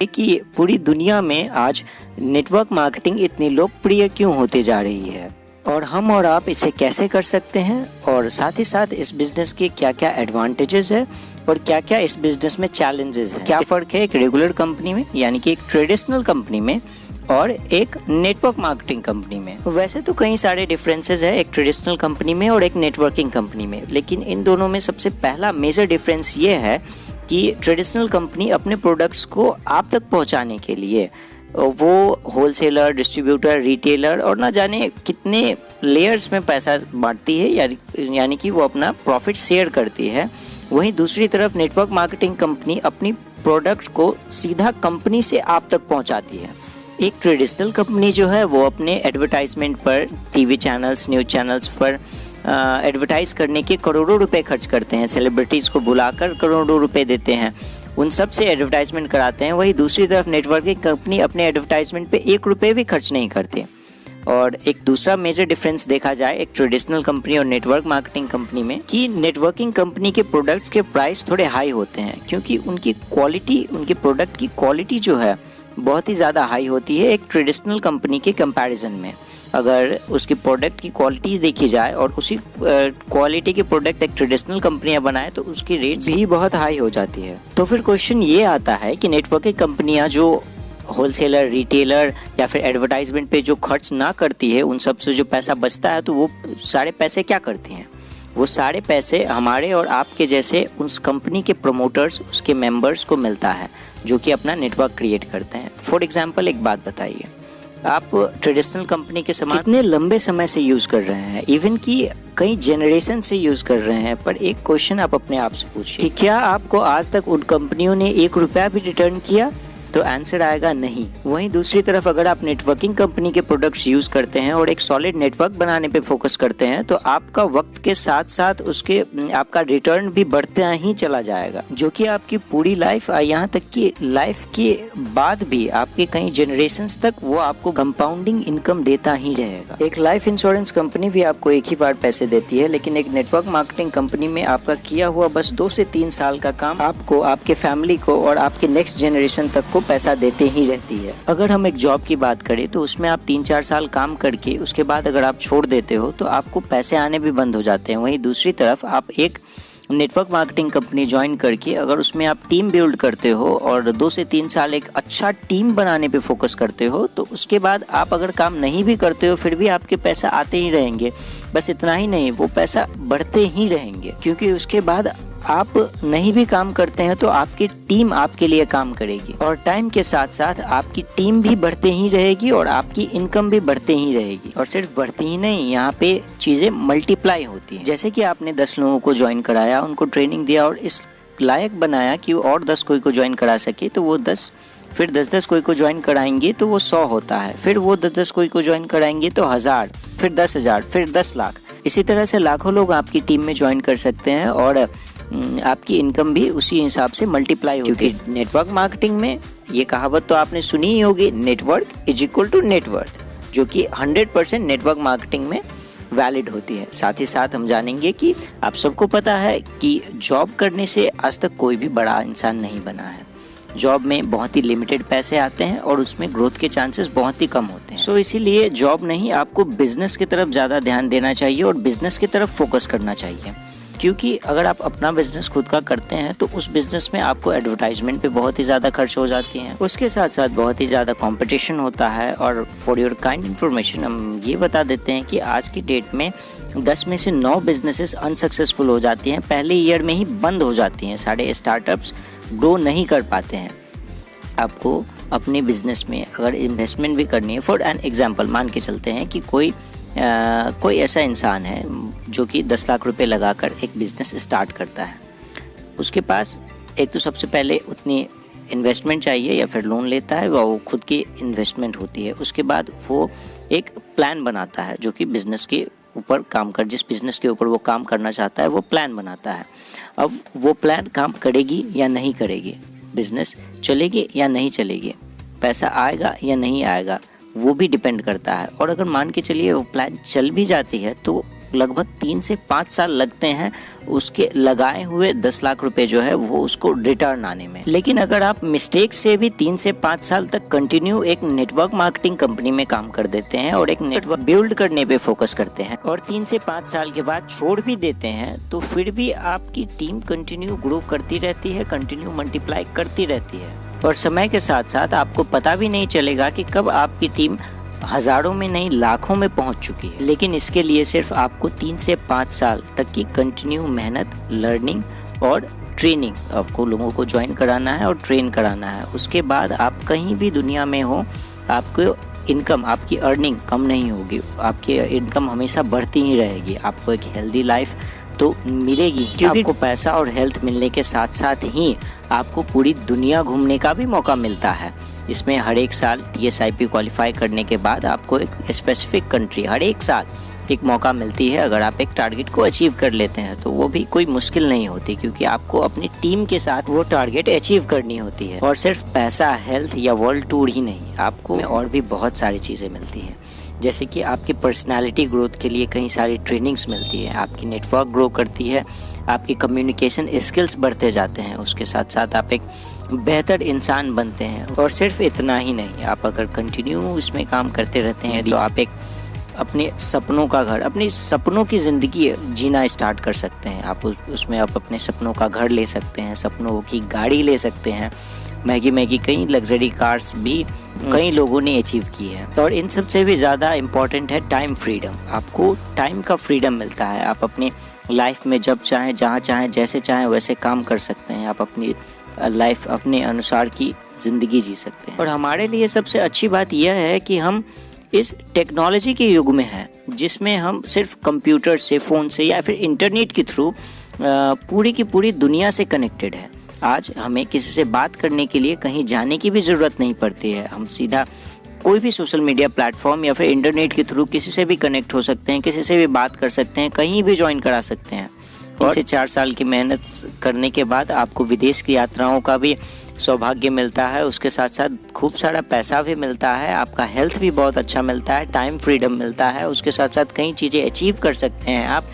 कि पूरी दुनिया में आज नेटवर्क मार्केटिंग इतनी लोकप्रिय क्यों होती जा रही है और हम और आप इसे कैसे कर सकते हैं, और साथ ही साथ इस बिजनेस के क्या क्या एडवांटेजेस है और क्या क्या इस बिजनेस में चैलेंजेस है। क्या फ़र्क है एक रेगुलर कंपनी में यानी कि एक ट्रेडिशनल कंपनी में और एक नेटवर्क मार्केटिंग कंपनी में। वैसे तो कई सारे डिफरेंसेस है एक ट्रेडिशनल कंपनी में और एक नेटवर्किंग कंपनी में, लेकिन इन दोनों में सबसे पहला मेजर डिफरेंस ये है कि ट्रेडिशनल कंपनी अपने प्रोडक्ट्स को आप तक पहुंचाने के लिए वो होलसेलर, डिस्ट्रीब्यूटर, रिटेलर और ना जाने कितने लेयर्स में पैसा बांटती है, यानी कि वो अपना प्रॉफिट शेयर करती है। वहीं दूसरी तरफ नेटवर्क मार्केटिंग कंपनी अपनी प्रोडक्ट को सीधा कंपनी से आप तक पहुंचाती है। एक ट्रेडिशनल कंपनी जो है वो अपने एडवर्टाइजमेंट पर, टीवी चैनल्स, न्यूज़ चैनल्स पर एडवर्टाइज करने के करोड़ों रुपए खर्च करते हैं, सेलिब्रिटीज़ को बुलाकर करोड़ों रुपए देते हैं, उन सब से एडवर्टाइजमेंट कराते हैं। वहीं दूसरी तरफ नेटवर्किंग कंपनी अपने एडवर्टाइजमेंट पे 1 रुपये भी खर्च नहीं करते। और एक दूसरा मेजर डिफरेंस देखा जाए एक ट्रेडिशनल कंपनी और नेटवर्क मार्केटिंग कंपनी में कि नेटवर्किंग कंपनी के प्रोडक्ट्स के प्राइस थोड़े हाई होते हैं, क्योंकि उनकी क्वालिटी, उनके प्रोडक्ट की क्वालिटी जो है बहुत ही ज़्यादा हाई होती है एक ट्रेडिशनल कंपनी के कंपैरिजन में। अगर उसकी प्रोडक्ट की क्वालिटी देखी जाए और उसी क्वालिटी के प्रोडक्ट एक ट्रेडिशनल कंपनियां बनाए तो उसकी रेट्स भी बहुत हाई हो जाती है। तो फिर क्वेश्चन ये आता है कि नेटवर्किंग कंपनियां जो होलसेलर, रिटेलर या फिर एडवर्टाइजमेंट पे जो खर्च ना करती है, उन सब से जो पैसा बचता है तो वो सारे पैसे क्या करती हैं? वो सारे पैसे हमारे और आपके जैसे उस कंपनी के प्रमोटर्स, उसके मेंबर्स को मिलता है जो कि अपना नेटवर्क क्रिएट करते हैं। फॉर एग्जांपल एक बात बताइए, आप ट्रेडिशनल कंपनी के सामान कितने लंबे समय से यूज़ कर रहे हैं, इवन कि कई जनरेशन से यूज़ कर रहे हैं, पर एक क्वेश्चन आप अपने आप से पूछिए कि क्या आपको आज तक उन कंपनियों ने 1 रुपया भी रिटर्न किया? तो आंसर आएगा नहीं। वहीं दूसरी तरफ अगर आप नेटवर्किंग कंपनी के प्रोडक्ट्स यूज़ करते हैं और एक सॉलिड नेटवर्क बनाने पे फोकस करते हैं तो आपका वक्त के साथ साथ उसके आपका रिटर्न भी बढ़ता ही चला जाएगा, जो कि आपकी पूरी लाइफ, यहाँ तक कि लाइफ के बाद भी आपके कई जनरेशन्स तक वो आपको कंपाउंडिंग इनकम देता ही रहेगा। एक लाइफ इंश्योरेंस कंपनी भी आपको एक ही बार पैसे देती है, लेकिन एक नेटवर्क मार्केटिंग कंपनी में आपका किया हुआ बस 2 से 3 साल का काम आपको, आपके फैमिली को और आपके नेक्स्ट जनरेशन तक को पैसा देते ही रहती है। अगर हम एक जॉब की बात करें तो उसमें आप 3-4 साल काम करके उसके बाद अगर आप छोड़ देते हो तो आपको पैसे आने भी बंद हो जाते हैं। वहीं दूसरी तरफ आप एक नेटवर्क मार्केटिंग कंपनी ज्वाइन करके अगर उसमें आप टीम बिल्ड करते हो और 2 से 3 साल एक अच्छा टीम बनाने पे फोकस करते हो तो उसके बाद आप अगर काम नहीं भी करते हो फिर भी आपके पैसा आते ही रहेंगे। बस इतना ही नहीं, वो पैसा बढ़ते ही रहेंगे, क्योंकि उसके बाद आप नहीं भी काम करते हैं तो आपकी टीम आपके लिए काम करेगी और टाइम के साथ साथ आपकी टीम भी बढ़ते ही रहेगी और आपकी इनकम भी बढ़ते ही रहेगी। और सिर्फ बढ़ती ही नहीं, यहाँ पे चीज़ें मल्टीप्लाई होती हैं। जैसे कि आपने 10 लोगों को ज्वाइन कराया, उनको ट्रेनिंग दिया और इस लायक बनाया कि वो और 10 कोई को ज्वाइन करा सके, तो वो 10 फिर 10-10 कोई को ज्वाइन कराएंगे तो वो 100 होता है, फिर वो 10-10 कोई को ज्वाइन कराएंगे तो 1000, फिर 10,000, फिर 10 लाख। इसी तरह से लाखों लोग आपकी टीम में ज्वाइन कर सकते हैं और आपकी इनकम भी उसी हिसाब से मल्टीप्लाई होगी। क्योंकि नेटवर्क मार्केटिंग में ये कहावत तो आपने सुनी ही होगी, network is equal to net, जो कि 100% नेटवर्क मार्केटिंग में वैलिड होती है। साथ ही साथ हम जानेंगे कि आप सबको पता है कि जॉब करने से आज तक कोई भी बड़ा इंसान नहीं बना है। जॉब में बहुत ही लिमिटेड पैसे आते हैं और उसमें ग्रोथ के चांसेस बहुत ही कम होते हैं। सो इसीलिए जॉब नहीं, आपको बिजनेस की तरफ ज़्यादा ध्यान देना चाहिए और बिजनेस की तरफ फोकस करना चाहिए। क्योंकि अगर आप अपना बिजनेस खुद का करते हैं तो उस बिजनेस में आपको एडवर्टाइजमेंट पे बहुत ही ज़्यादा खर्च हो जाती हैं, उसके साथ साथ बहुत ही ज़्यादा कंपटीशन होता है। और फॉर योर काइंड इन्फॉर्मेशन हम ये बता देते हैं कि आज की डेट में 10 में से 9 बिजनेसेस अनसक्सेसफुल हो जाती हैं, पहले ईयर में ही बंद हो जाती हैं। सारे स्टार्टअप्स ग्रो नहीं कर पाते हैं। आपको अपने बिजनेस में अगर इन्वेस्टमेंट भी करनी है, फॉर एन एग्जाम्पल मान के चलते हैं कि कोई ऐसा इंसान है जो कि 10 लाख रुपए लगाकर एक बिज़नेस स्टार्ट करता है। उसके पास एक तो सबसे पहले उतनी इन्वेस्टमेंट चाहिए या फिर लोन लेता है, वो खुद की इन्वेस्टमेंट होती है। उसके बाद वो एक प्लान बनाता है जो कि बिज़नेस के ऊपर जिस बिज़नेस के ऊपर वो काम करना चाहता है वो प्लान बनाता है। अब वो प्लान काम करेगी या नहीं करेगी, बिज़नेस चलेगी या नहीं चलेगी, पैसा आएगा या नहीं आएगा, वो भी डिपेंड करता है। और अगर मान के चलिए वो प्लान चल भी जाती है तो लगभग 3 से 5 साल लगते हैं उसके लगाए हुए 10 लाख रुपए जो है वो उसको रिटर्न आने में। लेकिन अगर आप मिस्टेक से भी 3 से 5 साल तक कंटिन्यू एक नेटवर्क मार्केटिंग कंपनी में काम कर देते हैं और एक नेटवर्क बिल्ड करने पे फोकस करते हैं और 3 से 5 साल के बाद छोड़ भी देते हैं, तो फिर भी आपकी टीम कंटिन्यू ग्रो करती रहती है, कंटिन्यू मल्टीप्लाई करती रहती है और समय के साथ साथ आपको पता भी नहीं चलेगा कि कब आपकी टीम हजारों में नहीं लाखों में पहुंच चुकी है। लेकिन इसके लिए सिर्फ आपको 3 से 5 साल तक की कंटिन्यू मेहनत, लर्निंग और ट्रेनिंग, आपको लोगों को ज्वाइन कराना है और ट्रेन कराना है। उसके बाद आप कहीं भी दुनिया में हो, आपको इनकम, आपकी अर्निंग कम नहीं होगी, आपकी इनकम हमेशा बढ़ती ही रहेगी। आपको एक हेल्दी लाइफ तो मिलेगी, क्योंकि आपको पैसा और हेल्थ मिलने के साथ साथ ही आपको पूरी दुनिया घूमने का भी मौका मिलता है। इसमें हर एक साल TSIP क्वालिफाई करने के बाद आपको एक स्पेसिफिक कंट्री हर एक साल एक मौका मिलती है। अगर आप एक टारगेट को अचीव कर लेते हैं तो वो भी कोई मुश्किल नहीं होती, क्योंकि आपको अपनी टीम के साथ वो टारगेट अचीव करनी होती है। और सिर्फ पैसा, हेल्थ या वर्ल्ड टूर ही नहीं, आपको और भी बहुत सारी चीज़ें मिलती हैं, जैसे कि आपकी पर्सनालिटी ग्रोथ के लिए कई सारी ट्रेनिंग्स मिलती है, आपकी नेटवर्क ग्रो करती है, आपकी कम्युनिकेशन स्किल्स बढ़ते जाते हैं, उसके साथ साथ आप एक बेहतर इंसान बनते हैं। और सिर्फ इतना ही नहीं, आप अगर कंटिन्यू इसमें काम करते रहते हैं तो आप एक अपने सपनों का घर, अपनी सपनों की ज़िंदगी जीना स्टार्ट कर सकते हैं। आप उसमें आप अपने सपनों का घर ले सकते हैं, सपनों की गाड़ी ले सकते हैं, महंगी कई लग्जरी कार्स भी कई लोगों ने अचीव की है। और इन सब से भी ज़्यादा इम्पॉर्टेंट है टाइम फ्रीडम। आपको टाइम का फ्रीडम मिलता है, आप अपनी लाइफ में जब चाहें, जहाँ चाहें, जैसे चाहें वैसे काम कर सकते हैं। आप अपनी लाइफ अपने अनुसार की ज़िंदगी जी सकते हैं। और हमारे लिए सबसे अच्छी बात यह है कि हम इस टेक्नोलॉजी के युग में हैं, जिसमें हम सिर्फ कंप्यूटर से, फ़ोन से या फिर इंटरनेट के थ्रू पूरी की पूरी दुनिया से कनेक्टेड है। आज हमें किसी से बात करने के लिए कहीं जाने की भी ज़रूरत नहीं पड़ती है। हम सीधा कोई भी सोशल मीडिया प्लेटफॉर्म या फिर इंटरनेट के थ्रू किसी से भी कनेक्ट हो सकते हैं, किसी से भी बात कर सकते हैं, कहीं भी ज्वाइन करा सकते हैं। 3 से 4 साल की मेहनत करने के बाद आपको विदेश की यात्राओं का भी सौभाग्य मिलता है, उसके साथ साथ खूब सारा पैसा भी मिलता है, आपका हेल्थ भी बहुत अच्छा मिलता है, टाइम फ्रीडम मिलता है, उसके साथ साथ कई चीज़ें अचीव कर सकते हैं आप,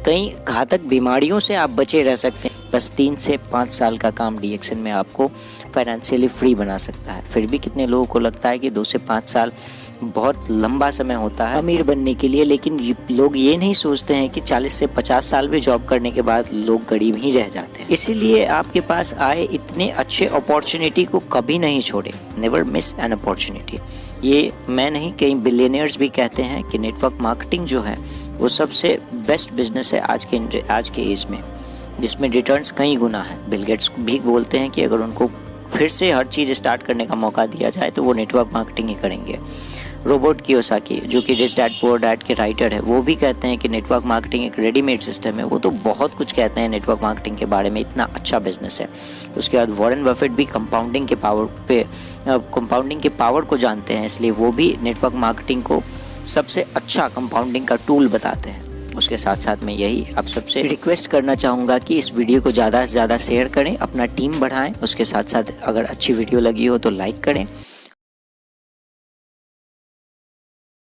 कई घातक बीमारियों से आप बचे रह सकते हैं। बस 3 से 5 साल का काम DXN में आपको फाइनेंशियली फ्री बना सकता है। फिर भी कितने लोगों को लगता है कि 2 से 5 साल बहुत लंबा समय होता है अमीर बनने के लिए, लेकिन लोग ये नहीं सोचते हैं कि 40 से 50 साल भी जॉब करने के बाद लोग गरीब ही रह जाते हैं। इसीलिए आपके पास आए इतने अच्छे अपॉर्चुनिटी को कभी नहीं छोड़े, नेवर मिस एन अपॉर्चुनिटी। ये मैं नहीं, कई बिलियनियर्स भी कहते हैं कि नेटवर्क मार्केटिंग जो है वो सबसे बेस्ट बिजनेस है आज के एज में, जिसमें रिटर्न्स कई गुना है। बिल गेट्स भी बोलते हैं कि अगर उनको फिर से हर चीज़ स्टार्ट करने का मौका दिया जाए तो वो नेटवर्क मार्केटिंग ही करेंगे। रॉबर्ट कियोसाकी, जो कि रिच डैड पुअर डैड के राइटर है, वो भी कहते हैं कि नेटवर्क मार्केटिंग एक रेडीमेड सिस्टम है। वो तो बहुत कुछ कहते हैं नेटवर्क मार्केटिंग के बारे में, इतना अच्छा बिजनेस है। उसके बाद वॉरेन बफेट भी कंपाउंडिंग के पावर को जानते हैं, इसलिए वो भी नेटवर्क मार्केटिंग को सबसे अच्छा कंपाउंडिंग का टूल बताते हैं। उसके साथ साथ मैं यही आप सबसे रिक्वेस्ट करना चाहूँगा कि इस वीडियो को ज़्यादा से ज़्यादा शेयर करें, अपना टीम बढ़ाएं। उसके साथ साथ अगर अच्छी वीडियो लगी हो तो लाइक करें।